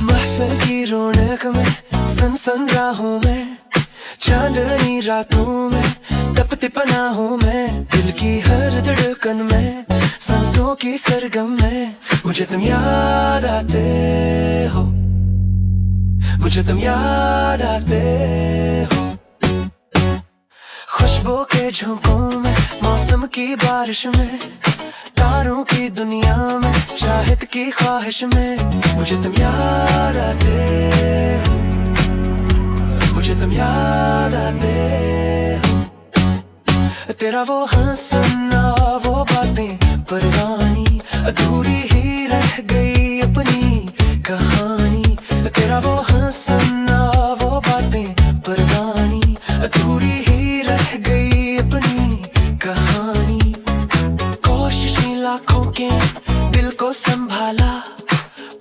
महफिल की रौनक में सन राहों में, चांदनी रातों में तपती पनाहों में, दिल की हर धड़कन में, सांसों की सरगम में मुझे तुम याद आते हो, मुझे तुम याद आते हो। खुशबू के झोंकों में, मौसम की बारिश में, तारों की दुनिया में, चाहत की ख्वाहिश में मुझे तुम याद आते हो, मुझे तुम याद आते हो। तेरा वो हंसना, वो बातें परवानी, अधूरी ही रह गई अपनी कहानी। तेरा वो हंसना, वो बातें परवानी, अधूरी ही रह गई अपनी कहानी। कोशिशें लाखों के दिल को संभाला,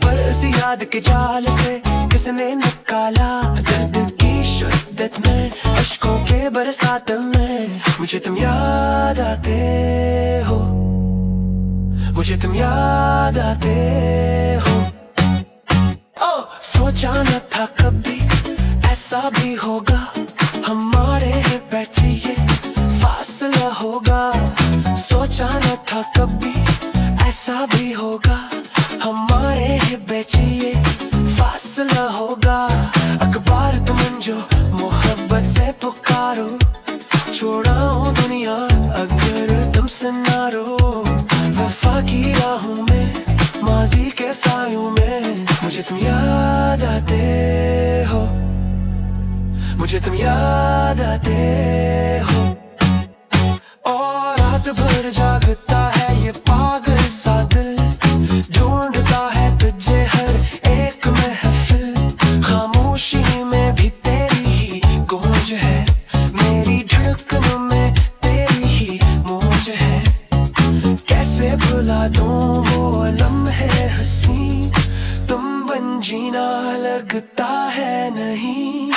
पर इस याद के जाल से किसने निकाला। दर्द की शिद्दत में, अश्कों के बरसात में मुझे तुम याद आते हो, मुझे तुम याद आते हो। सोचा न था कभी ऐसा भी होगा, हमारे बीच ये फासला होगा। सोचा न था कभी ऐसा भी होगा, हमारे बीच ये फासला होगा। अखबार तुम जो मोहब्बत से पुकारो, छोड़ाओ दुनिया अगर तुमसे ना रो। वफा की राहों में, माजी के सायों में मुझे तुम याद आते हो, मुझे तुम याद आते हो। और रात भर जागता है ये पागल सा दिल, ढूंढता है तुझे हर एक महफिल। खामोशी में भी तेरी ही गूंज है, मेरी धड़कनों में तेरी ही मौज है। कैसे भुला दूं वो लम्हे हंसी, तुम बन जीना लगता है नहीं।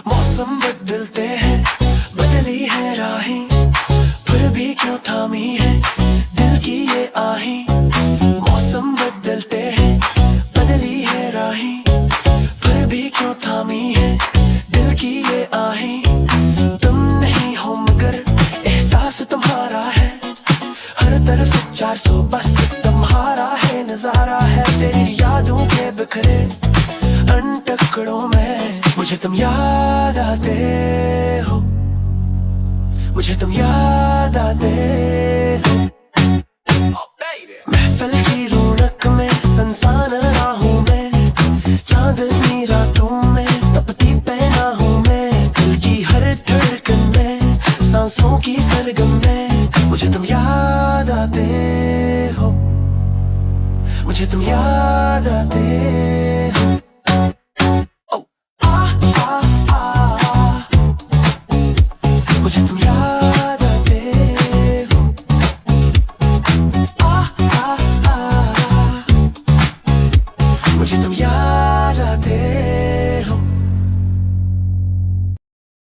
मौसम बदलते हैं, बदली है राहें, फिर भी क्यों थामी है दिल की ये आहें। मौसम बदलते हैं, बदली है राहें, फिर भी क्यों थामी है दिल की ये आहें। तुम नहीं हो मगर एहसास तुम्हारा है, हर तरफ 400 बस तुम्हारा है नजारा है। तेरी यादों के बिखरे अन टुकड़ों में मुझे तुम याद आते हो, मुझे तुम याद आते हो। महफिल की रौनक में, सनसान राहों में, चांदनी रातों में, तपती पनाहों में, दिल की हर धड़कन में, सांसों की सरगम में मुझे तुम याद आते हो, मुझे तुम याद आते हो।